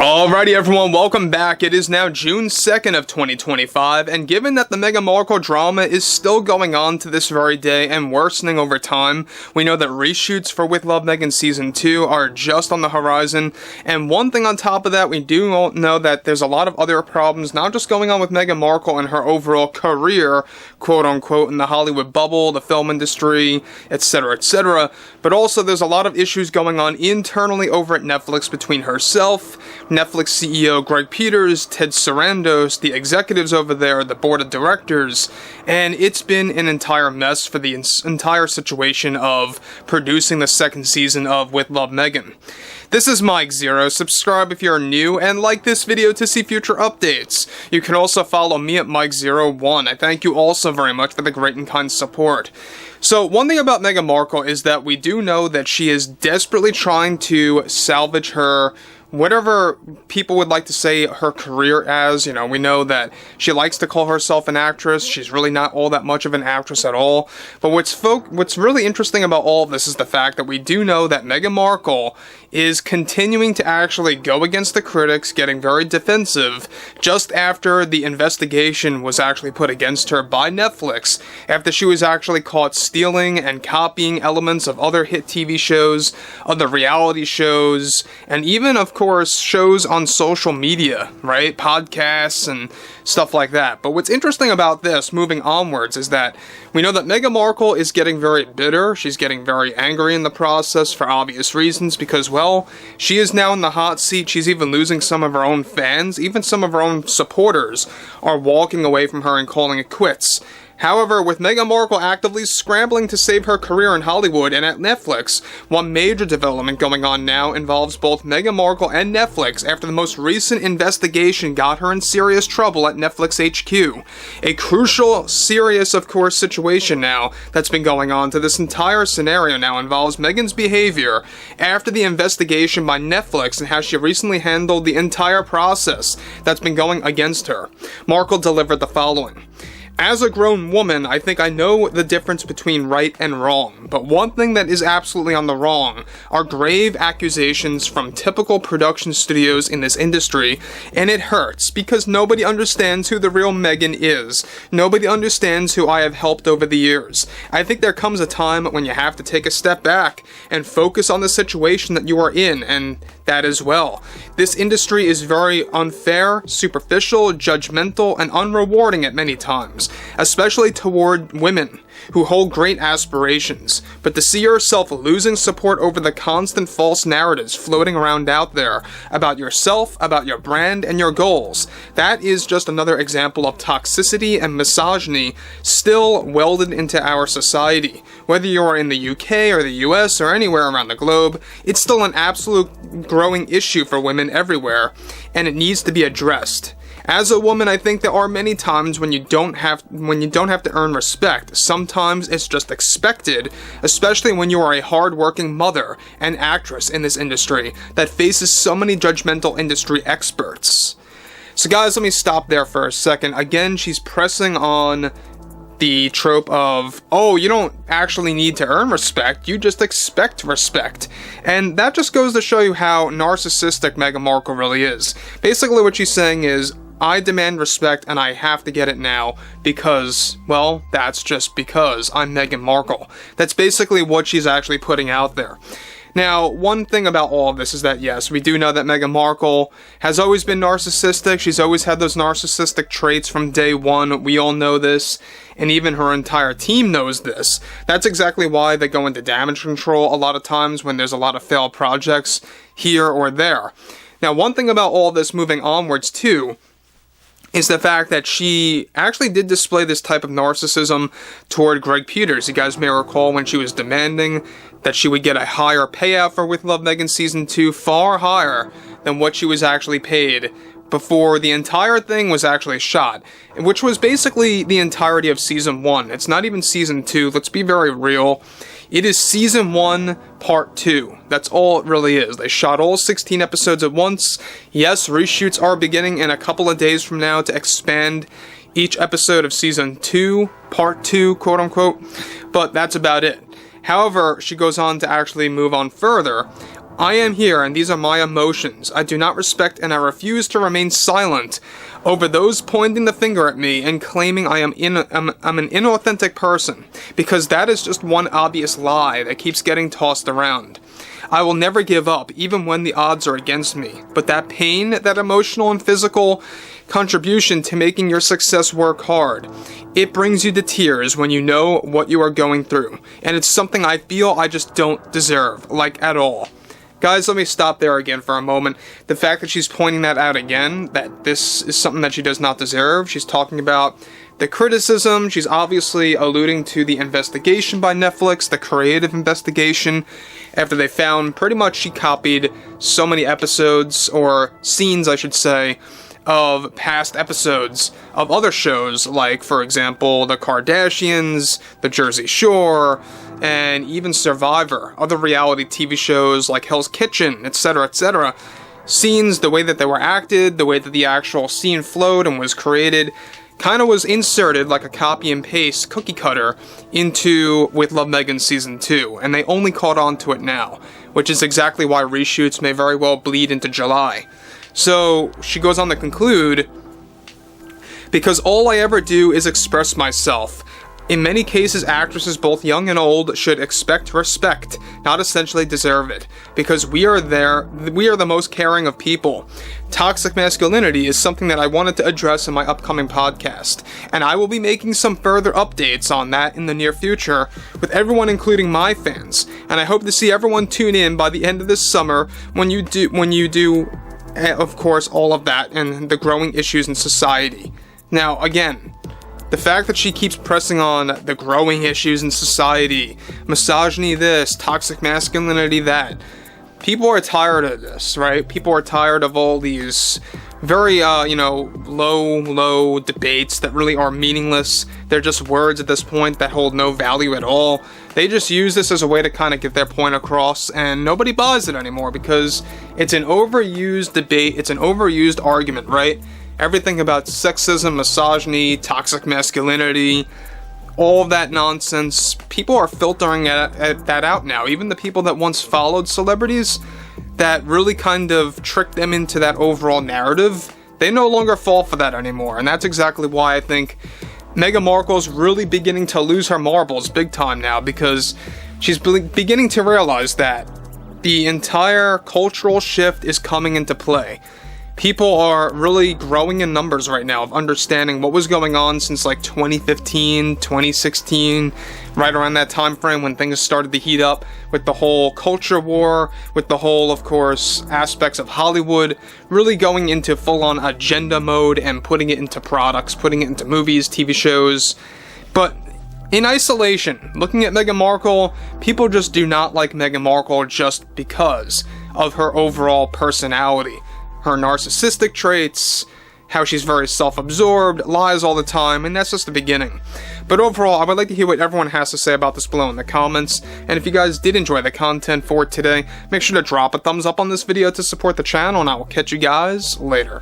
Alrighty everyone, welcome back. It is now June 2nd of 2025, and given that the Meghan Markle drama is still going on to this very day and worsening over time, we know that reshoots for With Love Meghan Season 2 are just on the horizon, and one thing on top of that, we do know that there's a lot of other problems not just going on with Meghan Markle and her overall career, quote-unquote, in the Hollywood bubble, the film industry, etc., but also there's a lot of issues going on internally over at Netflix between herself, Netflix CEO Greg Peters, Ted Sarandos, the executives over there, the board of directors, and it's been an entire mess for the entire situation of producing the second season of With Love Meghan. This is Mike Zero. Subscribe if you're new, and like this video to see future updates. You can also follow me at Mike01. I thank you all so very much for the great and kind support. So, one thing about Meghan Markle is that we do know that she is desperately trying to salvage her, whatever people would like to say her career as. You know, we know that she likes to call herself an actress. She's really not all that much of an actress at all. But what's really interesting about all of this is the fact that we do know that Meghan Markle is continuing to actually go against the critics, getting very defensive, just after the investigation was actually put against her by Netflix, after she was actually caught stealing and copying elements of other hit TV shows, other reality shows, and even, of course, shows on social media, right? Podcasts and stuff like that. But what's interesting about this, moving onwards, is that we know that Meghan Markle is getting very bitter. She's getting very angry in the process for obvious reasons because, well, she is now in the hot seat. She's even losing some of her own fans. Even some of her own supporters are walking away from her and calling it quits. However, with Meghan Markle actively scrambling to save her career in Hollywood and at Netflix, one major development going on now involves both Meghan Markle and Netflix after the most recent investigation got her in serious trouble at Netflix HQ. A crucial, serious, of course, situation now that's been going on to this entire scenario now involves Meghan's behavior after the investigation by Netflix and how she recently handled the entire process that's been going against her. Markle delivered the following. As a grown woman, I think I know the difference between right and wrong, but one thing that is absolutely on the wrong are grave accusations from typical production studios in this industry, and it hurts because nobody understands who the real Meghan is. Nobody understands who I have helped over the years. I think there comes a time when you have to take a step back and focus on the situation that you are in, and that as well. This industry is very unfair, superficial, judgmental, and unrewarding at many times, especially toward women who hold great aspirations, but to see yourself losing support over the constant false narratives floating around out there about yourself, about your brand, and your goals, that is just another example of toxicity and misogyny still welded into our society. Whether you are in the UK or the US or anywhere around the globe, it's still an absolute growing issue for women everywhere, and it needs to be addressed. As a woman, I think there are many times when you don't have to earn respect. Sometimes it's just expected, especially when you are a hard-working mother and actress in this industry that faces so many judgmental industry experts. So guys, let me stop there for a second. Again, she's pressing on the trope of, oh, you don't actually need to earn respect, you just expect respect. And that just goes to show you how narcissistic Meghan Markle really is. Basically what she's saying is, I demand respect and I have to get it now because, well, that's just because I'm Meghan Markle. That's basically what she's actually putting out there. Now, one thing about all of this is that, yes, we do know that Meghan Markle has always been narcissistic. She's always had those narcissistic traits from day one. We all know this, and even her entire team knows this. That's exactly why they go into damage control a lot of times when there's a lot of failed projects here or there. Now, one thing about all this moving onwards, too, is the fact that she actually did display this type of narcissism toward Greg Peters. You guys may recall when she was demanding that she would get a higher payout for With Love Meghan Season 2, far higher than what she was actually paid before the entire thing was actually shot, which was basically the entirety of Season 1. It's not even Season 2, let's be very real. It is Season 1, Part 2. That's all it really is. They shot all 16 episodes at once. Yes, reshoots are beginning in a couple of days from now to expand each episode of Season 2, Part 2, quote-unquote, but that's about it. However, she goes on to actually move on further I am here and these are my emotions. I do not respect and I refuse to remain silent over those pointing the finger at me and claiming I'm an inauthentic person, because that is just one obvious lie that keeps getting tossed around. I will never give up, even when the odds are against me, but that pain, that emotional and physical contribution to making your success work hard, it brings you to tears when you know what you are going through, and it's something I feel I just don't deserve, like at all. Guys, let me stop there again for a moment. The fact that she's pointing that out again, that this is something that she does not deserve, she's talking about the criticism, she's obviously alluding to the investigation by Netflix, the creative investigation, after they found pretty much she copied so many episodes, or scenes I should say, of past episodes of other shows, like, for example, The Kardashians, The Jersey Shore, and even Survivor, other reality TV shows like Hell's Kitchen, etc., etc. Scenes, the way that they were acted, the way that the actual scene flowed and was created, kind of was inserted like a copy and paste cookie cutter into With Love Meghan Season 2, and they only caught on to it now, which is exactly why reshoots may very well bleed into July. So, she goes on to conclude, because all I ever do is express myself. In many cases, actresses both young and old should expect respect, not essentially deserve it, because we are the most caring of people. Toxic masculinity is something that I wanted to address in my upcoming podcast, and I will be making some further updates on that in the near future, with everyone including my fans, and I hope to see everyone tune in by the end of this summer when you do, of course, all of that and the growing issues in society. Now, again, the fact that she keeps pressing on the growing issues in society, misogyny this, toxic masculinity that, people are tired of this, right? People are tired of all these very, low debates that really are meaningless. They're just words at this point that hold no value at all. They just use this as a way to kind of get their point across, and nobody buys it anymore because it's an overused debate, it's an overused argument, right? Everything about sexism, misogyny, toxic masculinity, all of that nonsense, people are filtering that out now. Even the people that once followed celebrities, that really kind of tricked them into that overall narrative, they no longer fall for that anymore. And that's exactly why I think Meghan Markle's really beginning to lose her marbles big time now, because she's beginning to realize that the entire cultural shift is coming into play. People are really growing in numbers right now of understanding what was going on since like 2015, 2016, right around that time frame when things started to heat up with the whole culture war, with the whole, of course, aspects of Hollywood really going into full-on agenda mode and putting it into products, putting it into movies, TV shows. But in isolation, looking at Meghan Markle, people just do not like Meghan Markle just because of her overall personality. Her narcissistic traits, how she's very self-absorbed, lies all the time, and that's just the beginning. But overall, I would like to hear what everyone has to say about this below in the comments, and if you guys did enjoy the content for today, make sure to drop a thumbs up on this video to support the channel, and I will catch you guys later.